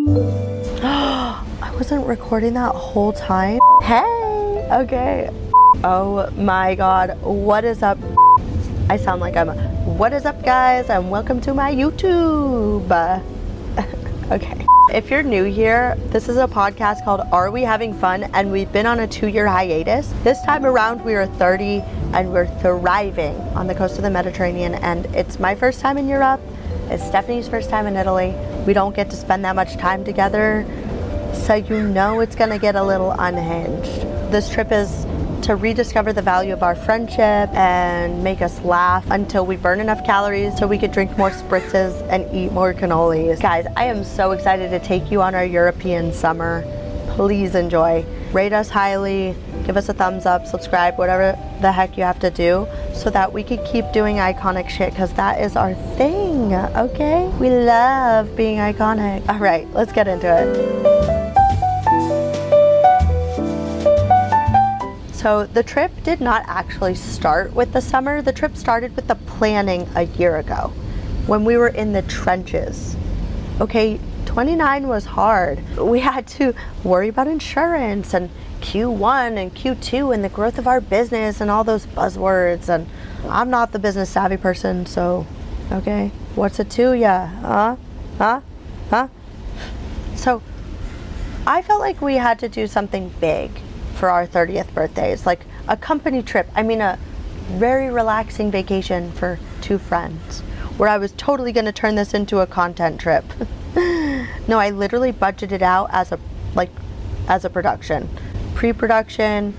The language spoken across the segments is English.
I wasn't recording that whole time. Hey, okay. Oh my God, what is up? I sound like what is up, guys, and welcome to my YouTube. Okay. If you're new here, this is a podcast called Are We Having Fun? And we've been on a 2-year hiatus. This time around, we are 30 and we're thriving on the coast of the Mediterranean. And it's my first time in Europe. It's Stephanie's first time in Italy. We don't get to spend that much time together, so you know it's gonna get a little unhinged. This trip is to rediscover the value of our friendship and make us laugh until we burn enough calories so we could drink more spritzes and eat more cannolis. Guys, I am so excited to take you on our European summer. Please enjoy. Rate us highly, give us a thumbs up, subscribe, whatever the heck you have to do so that we can keep doing iconic shit, because that is our thing, okay? We love being iconic. All right, let's get into it. So the trip did not actually start with the summer. The trip started with the planning a year ago when we were in the trenches. Okay, 29 was hard. We had to worry about insurance and Q1 and Q2 and the growth of our business and all those buzzwords. And I'm not the business savvy person, so, okay, what's it to ya? Huh? So I felt like we had to do something big for our 30th birthdays, like a company trip. I mean, a very relaxing vacation for 2 friends, where I was totally gonna turn this into a content trip. No, I literally budgeted out as a production. Pre-production,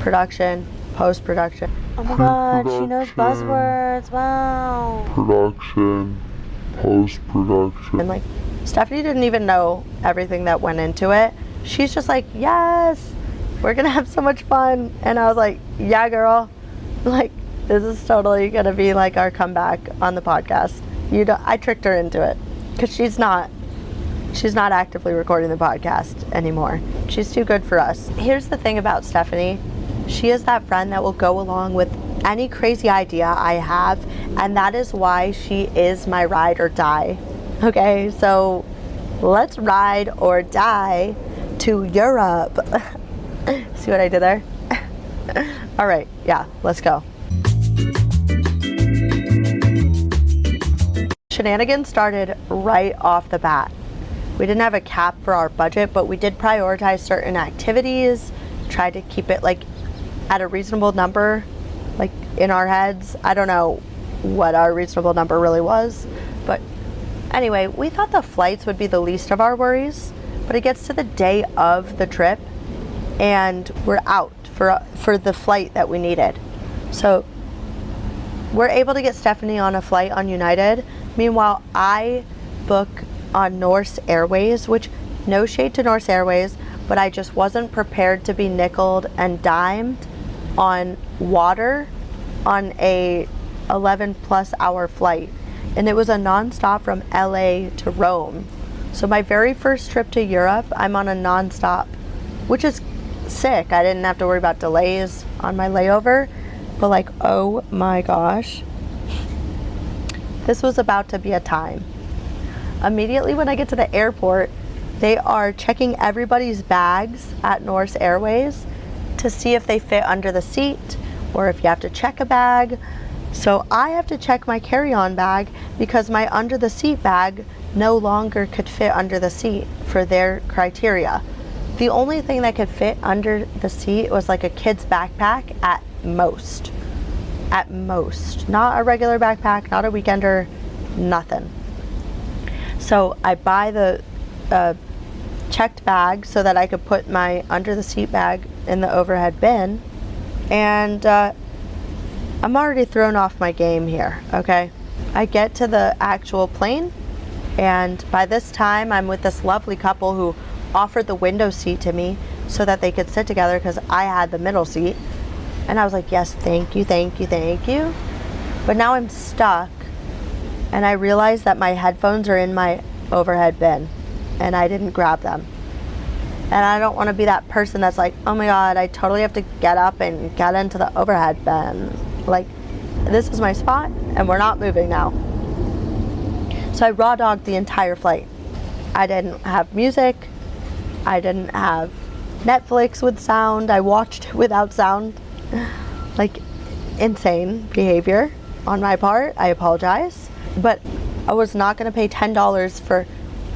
production, post-production. Oh my God, she knows buzzwords, wow. Production, post-production. And like, Stephanie didn't even know everything that went into it. She's just like, yes, we're gonna have so much fun. And I was like, yeah, girl, like, this is totally gonna be like our comeback on the podcast. I tricked her into it, because she's not actively recording the podcast anymore. She's too good for us. Here's the thing about Stephanie. She is that friend that will go along with any crazy idea I have, and that is why she is my ride or die. Okay, so let's ride or die to Europe. See what I did there? All right, yeah, let's go. Shenanigans started right off the bat. We didn't have a cap for our budget, but we did prioritize certain activities, tried to keep it like at a reasonable number, like in our heads. I don't know what our reasonable number really was, but anyway, we thought the flights would be the least of our worries, but it gets to the day of the trip and we're out for the flight that we needed. So we're able to get Stephanie on a flight on United. Meanwhile, I book on Norse Airways, which, no shade to Norse Airways, but I just wasn't prepared to be nickeled and dimed on water on a 11+ hour flight. And it was a non-stop from LA to Rome. So my very first trip to Europe, I'm on a non-stop, which is sick. I didn't have to worry about delays on my layover, but like, oh my gosh, this was about to be a time. Immediately when I get to the airport, they are checking everybody's bags at Norse Airways to see if they fit under the seat or if you have to check a bag. So I have to check my carry-on bag because my under the seat bag no longer could fit under the seat for their criteria. The only thing that could fit under the seat was like a kid's backpack at most. At most. Not a regular backpack, not a weekender, nothing. So I buy the checked bag so that I could put my under the seat bag in the overhead bin, and I'm already thrown off my game here, okay? I get to the actual plane, and by this time I'm with this lovely couple who offered the window seat to me so that they could sit together because I had the middle seat. And I was like, yes, thank you, thank you, thank you. But now I'm stuck, and I realize that my headphones are in my overhead bin and I didn't grab them. And I don't want to be that person that's like, oh my God, I totally have to get up and get into the overhead bin. Like, this is my spot and we're not moving now. So I raw dogged the entire flight. I didn't have music. I didn't have Netflix with sound. I watched it without sound. Like, insane behavior on my part. I apologize. But I was not going to pay $10 for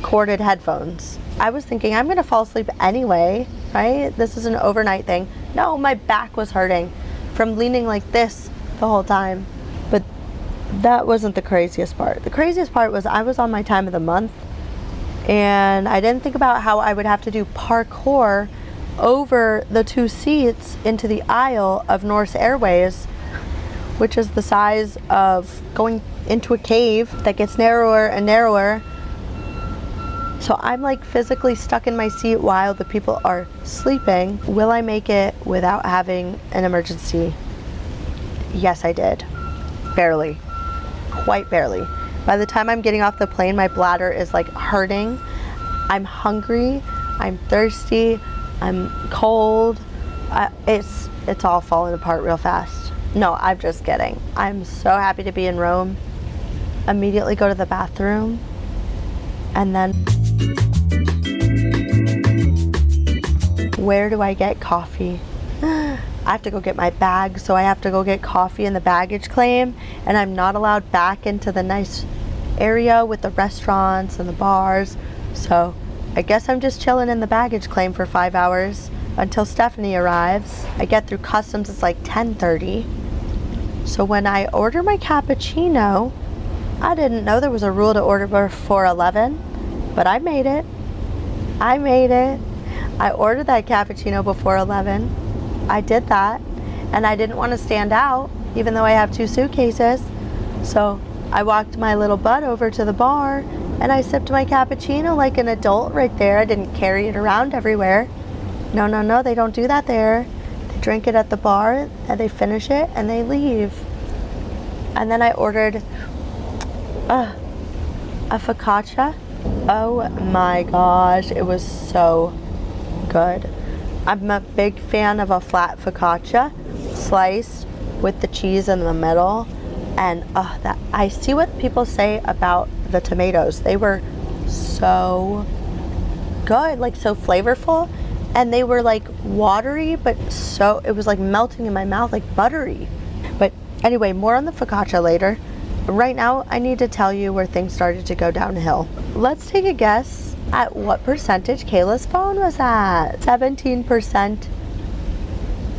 corded headphones. I was thinking I'm going to fall asleep anyway, right? This is an overnight thing. No, my back was hurting from leaning like this the whole time. But that wasn't the craziest part. The craziest part was I was on my time of the month, and I didn't think about how I would have to do parkour over the 2 seats into the aisle of Norse Airways, which is the size of going into a cave that gets narrower and narrower. So I'm like physically stuck in my seat while the people are sleeping. Will I make it without having an emergency? Yes, I did. Barely. Quite barely. By the time I'm getting off the plane, my bladder is like hurting. I'm hungry. I'm thirsty. I'm cold. It's all falling apart real fast. No, I'm just kidding. I'm so happy to be in Rome. Immediately go to the bathroom, and then where do I get coffee? I have to go get my bag, so I have to go get coffee in the baggage claim, and I'm not allowed back into the nice area with the restaurants and the bars. So I guess I'm just chilling in the baggage claim for 5 hours until Stephanie arrives. I get through customs, it's like 10:30. So when I order my cappuccino, I didn't know there was a rule to order before 11, but I made it. I made it. I ordered that cappuccino before 11. I did that, and I didn't want to stand out, even though I have 2 suitcases. So I walked my little butt over to the bar, and I sipped my cappuccino like an adult right there. I didn't carry it around everywhere. No, no, no, they don't do that there. They drink it at the bar, and they finish it, and they leave. And then I ordered a focaccia. Oh my gosh, it was so good. I'm a big fan of a flat focaccia, sliced with the cheese in the middle. And that I see what people say about the tomatoes. They were so good, like so flavorful, and they were like watery, but so it was like melting in my mouth, like buttery. But anyway, more on the focaccia later. Right now, I need to tell you where things started to go downhill. Let's take a guess at what percentage Kayla's phone was at. 17%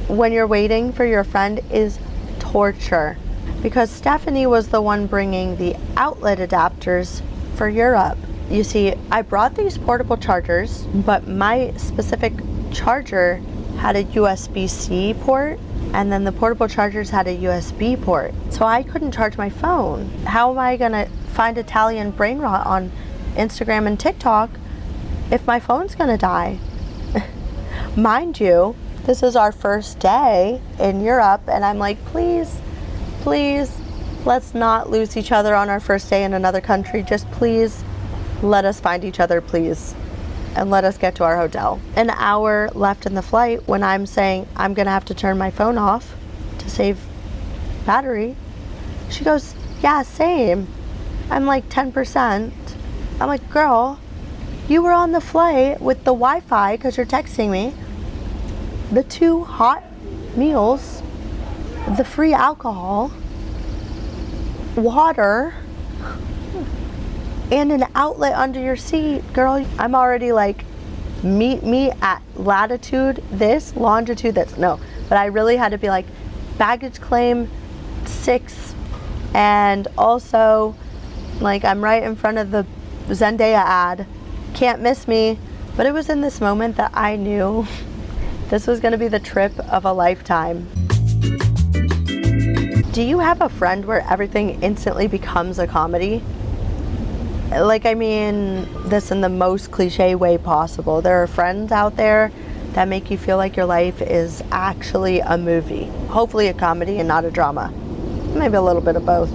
when you're waiting for your friend is torture, because Stephanie was the one bringing the outlet adapters for Europe. You see, I brought these portable chargers, but my specific charger had a USB-C port, and then the portable chargers had a USB port. So I couldn't charge my phone. How am I gonna find Italian brain rot on Instagram and TikTok if my phone's gonna die? Mind you, this is our first day in Europe, and I'm like, please, let's not lose each other on our first day in another country. Just please let us find each other, please, and let us get to our hotel. An hour left in the flight when I'm saying I'm gonna have to turn my phone off to save battery. She goes, yeah, same. I'm like 10%. I'm like, girl, you were on the flight with the Wi-Fi because you're texting me, the 2 hot meals, the free alcohol, water, and an outlet under your seat. Girl, I'm already like, meet me at latitude this, longitude this. No, but I really had to be like, baggage claim 6, and also like I'm right in front of the Zendaya ad. Can't miss me. But it was in this moment that I knew this was gonna be the trip of a lifetime. Do you have a friend where everything instantly becomes a comedy? Like, I mean this in the most cliche way possible. There are friends out there that make you feel like your life is actually a movie. Hopefully a comedy and not a drama. Maybe a little bit of both.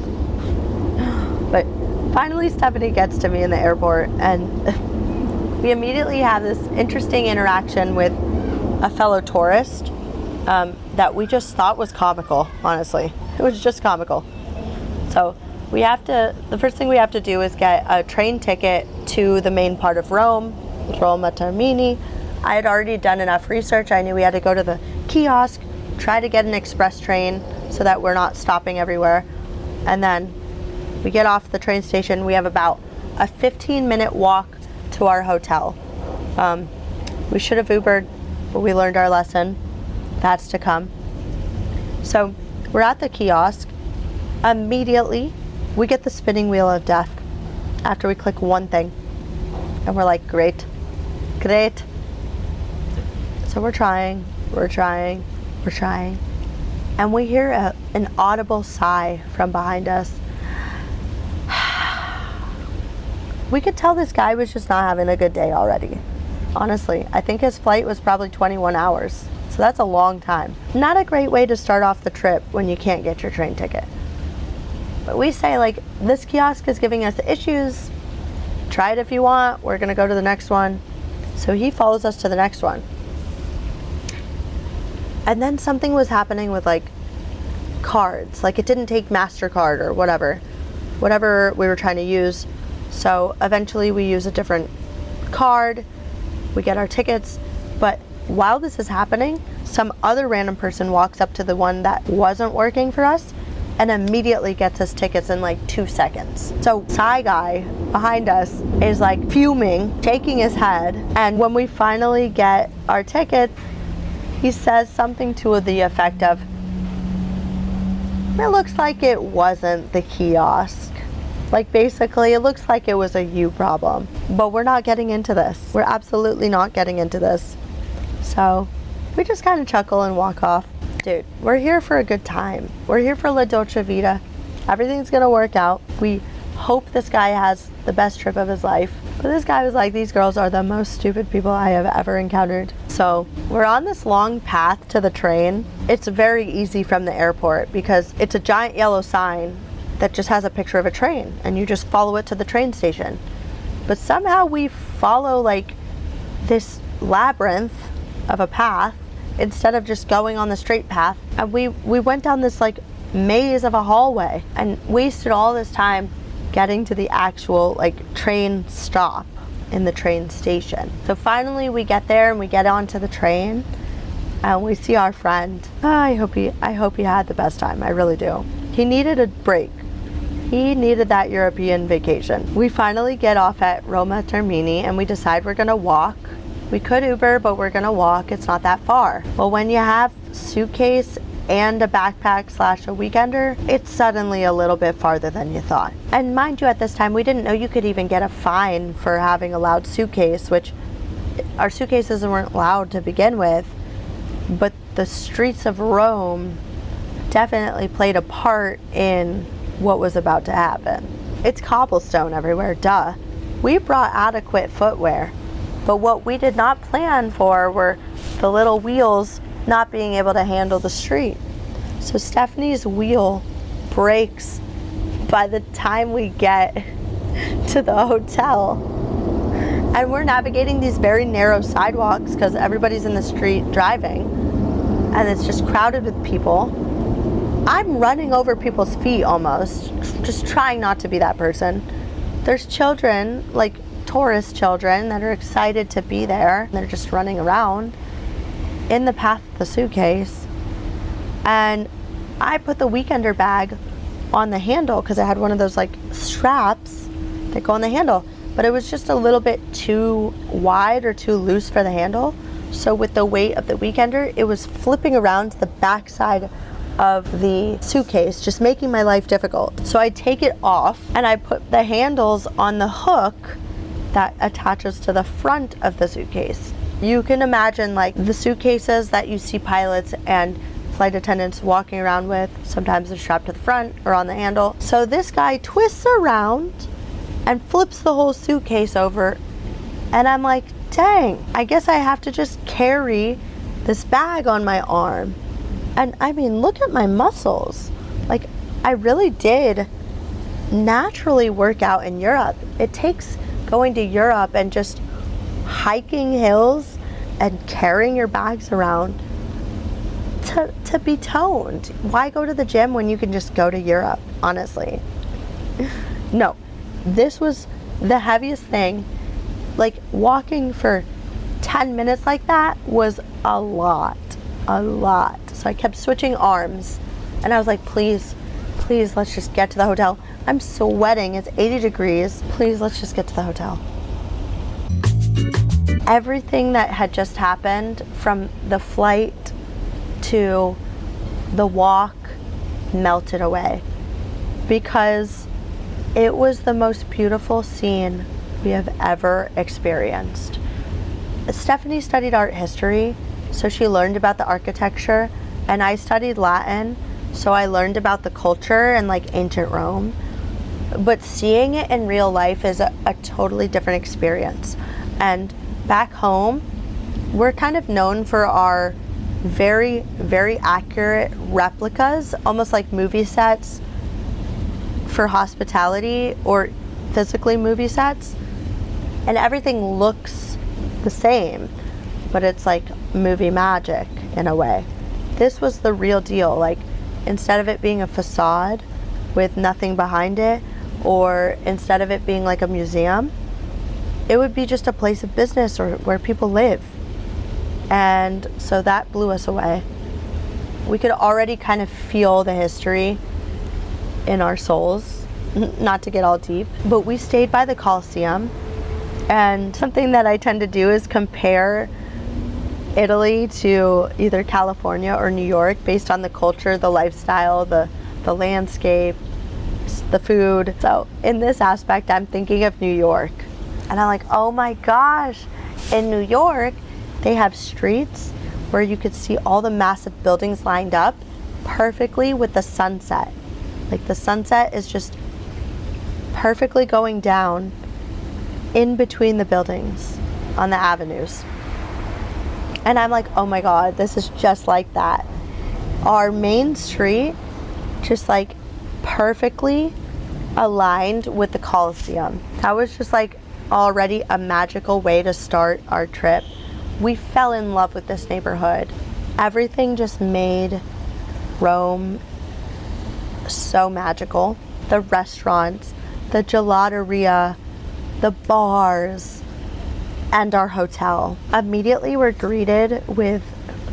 But finally Stephanie gets to me in the airport, and we immediately have this interesting interaction with a fellow tourist that we just thought was comical, honestly. It was just comical. So the first thing we have to do is get a train ticket to the main part of Rome, Roma Termini. I had already done enough research. I knew we had to go to the kiosk, try to get an express train so that we're not stopping everywhere. And then we get off the train station. We have about a 15-minute walk to our hotel. We should have Ubered, but we learned our lesson. That's to come. So we're at the kiosk. Immediately, we get the spinning wheel of death after we click one thing. And we're like, great, great. So we're trying. And we hear an audible sigh from behind us. We could tell this guy was just not having a good day already. Honestly, I think his flight was probably 21 hours. So that's a long time. Not a great way to start off the trip when you can't get your train ticket. But we say, like, this kiosk is giving us issues. Try it if you want. We're gonna go to the next one. So he follows us to the next one. And then something was happening with like cards. Like it didn't take MasterCard or whatever we were trying to use. So eventually we use a different card. We get our tickets. But while this is happening, some other random person walks up to the one that wasn't working for us and immediately gets us tickets in like 2 seconds. So Psy guy behind us is like fuming, shaking his head. And when we finally get our ticket, he says something to the effect of, it looks like it wasn't the kiosk. Like basically, it looks like it was a you problem. But we're not getting into this. We're absolutely not getting into this. So we just kind of chuckle and walk off. Dude, we're here for a good time. We're here for La Dolce Vita. Everything's gonna work out. We hope this guy has the best trip of his life. But this guy was like, these girls are the most stupid people I have ever encountered. So we're on this long path to the train. It's very easy from the airport because it's a giant yellow sign that just has a picture of a train and you just follow it to the train station. But somehow we follow like this labyrinth of a path instead of just going on the straight path. And we went down this like maze of a hallway and wasted all this time getting to the actual like train stop in the train station. So finally we get there and we get onto the train and we see our friend. I hope he had the best time. I really do. He needed a break. He needed that European vacation. We finally get off at Roma Termini and we decide we're gonna walk. We could Uber, but we're gonna walk. It's not that far. Well, when you have suitcase and a backpack / a weekender, it's suddenly a little bit farther than you thought. And mind you, at this time, we didn't know you could even get a fine for having a loud suitcase, which our suitcases weren't loud to begin with, but the streets of Rome definitely played a part in what was about to happen. It's cobblestone everywhere, duh. We brought adequate footwear, but what we did not plan for were the little wheels not being able to handle the street. So Stephanie's wheel breaks by the time we get to the hotel. And we're navigating these very narrow sidewalks because everybody's in the street driving and it's just crowded with people. I'm running over people's feet almost, just trying not to be that person. There's children, like tourist children, that are excited to be there. They're just running around in the path of the suitcase. And I put the weekender bag on the handle because I had one of those like straps that go on the handle, but it was just a little bit too wide or too loose for the handle. So with the weight of the weekender, it was flipping around to the back side of the suitcase, just making my life difficult. So I take it off and I put the handles on the hook that attaches to the front of the suitcase. You can imagine like the suitcases that you see pilots and flight attendants walking around with. Sometimes they're strapped to the front or on the handle. So this guy twists around and flips the whole suitcase over. And I'm like, dang, I guess I have to just carry this bag on my arm. And I mean, look at my muscles. Like, I really did naturally work out in Europe. It takes going to Europe and just hiking hills and carrying your bags around to be toned. Why go to the gym when you can just go to Europe, honestly? No, this was the heaviest thing. Like, walking for 10 minutes like that was a lot. So I kept switching arms, and I was like, please, let's just get to the hotel. I'm sweating, it's 80 degrees. Please, let's just get to the hotel. Everything that had just happened, from the flight to the walk, melted away, because it was the most beautiful scene we have ever experienced. Stephanie studied art history, so she learned about the architecture, and I studied Latin, so I learned about the culture and like ancient Rome. But seeing it in real life is a totally different experience. And back home, we're kind of known for our very, very accurate replicas, almost like movie sets for hospitality, or physically movie sets. And everything looks the same, but it's like movie magic in a way. This was the real deal. Like, instead of it being a facade with nothing behind it, or instead of it being like a museum, it would be just a place of business or where people live. And so that blew us away. We could already kind of feel the history in our souls, not to get all deep, but we stayed by the Colosseum. And something that I tend to do is compare Italy to either California or New York based on the culture, the lifestyle, the landscape, the food. So in this aspect, I'm thinking of New York. And I'm like, oh my gosh, in New York, they have streets where you could see all the massive buildings lined up perfectly with the sunset. Like, the sunset is just perfectly going down in between the buildings on the avenues. And I'm like, oh my God, this is just like that. Our main street, just like perfectly aligned with the Colosseum. That was just like already a magical way to start our trip. We fell in love with this neighborhood. Everything just made Rome so magical. The restaurants, the gelateria, the bars, and our hotel. Immediately we're greeted with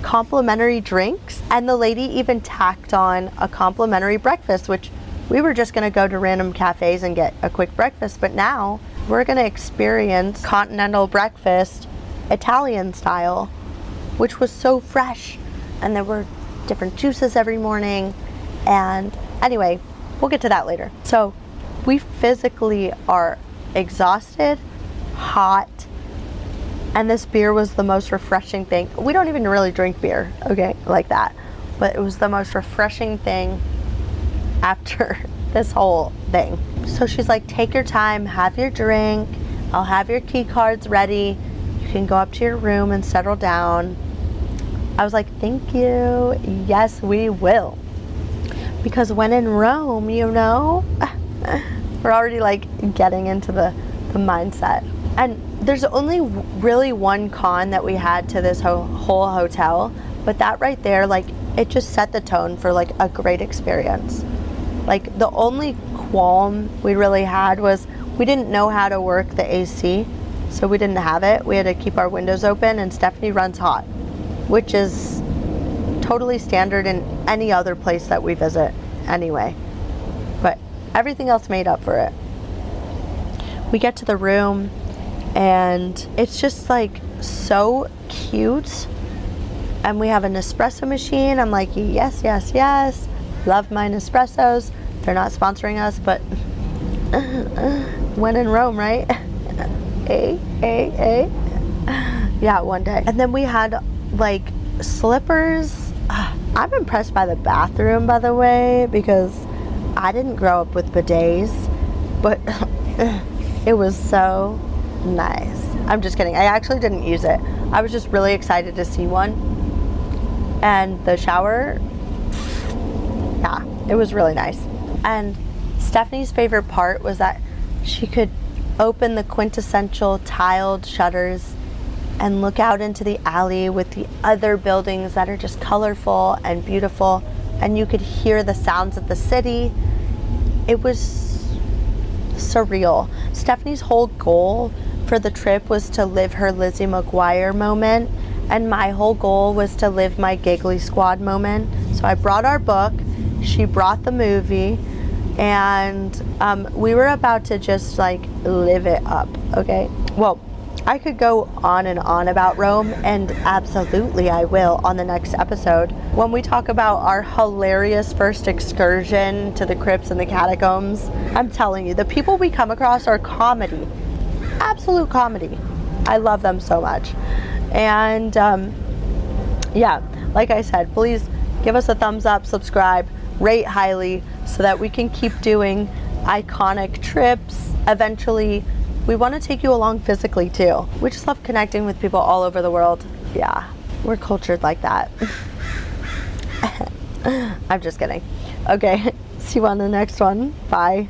complimentary drinks, and the lady even tacked on a complimentary breakfast, which we were just gonna go to random cafes and get a quick breakfast, but now we're gonna experience continental breakfast, Italian style, which was so fresh. And there were different juices every morning. And anyway, we'll get to that later. So we physically are exhausted, hot, and this beer was the most refreshing thing. We don't even really drink beer, okay, like that. But it was the most refreshing thing after this whole thing. So she's like, take your time, have your drink, I'll have your key cards ready. You can go up to your room and settle down. I was like, thank you. Yes, we will. Because when in Rome, you know, we're already like getting into the mindset. And there's only really one con that we had to this whole hotel, but that right there, like, it just set the tone for like a great experience. Like, the only qualm we really had was we didn't know how to work the AC, so we didn't have it. We had to keep our windows open, and Stephanie runs hot, which is totally standard in any other place that we visit anyway. But everything else made up for it. We get to the room, and it's just like so cute. And we have an espresso machine. I'm like, yes, yes, yes. Love my Nespressos. They're not sponsoring us, but when in Rome, right? Yeah, one day. And then we had like slippers. I'm impressed by the bathroom, by the way, because I didn't grow up with bidets, but it was so nice. I'm just kidding. I actually didn't use it. I was just really excited to see one. And the shower, yeah, it was really nice. And Stephanie's favorite part was that she could open the quintessential tiled shutters and look out into the alley with the other buildings that are just colorful and beautiful, and you could hear the sounds of the city. It was surreal. Stephanie's whole goal for the trip was to live her Lizzie McGuire moment, and my whole goal was to live my Giggly Squad moment. So I brought our book, she brought the movie, and we were about to just like live it up, okay? Well, I could go on and on about Rome, and absolutely I will on the next episode when we talk about our hilarious first excursion to the crypts and the catacombs. I'm telling you, the people we come across are comedy, absolute comedy. I love them so much. And yeah, like I said, please give us a thumbs up, subscribe, rate highly so that we can keep doing iconic trips. Eventually, we want to take you along physically too. We just love connecting with people all over the world. Yeah, we're cultured like that. I'm just kidding. Okay, see you on the next one. Bye.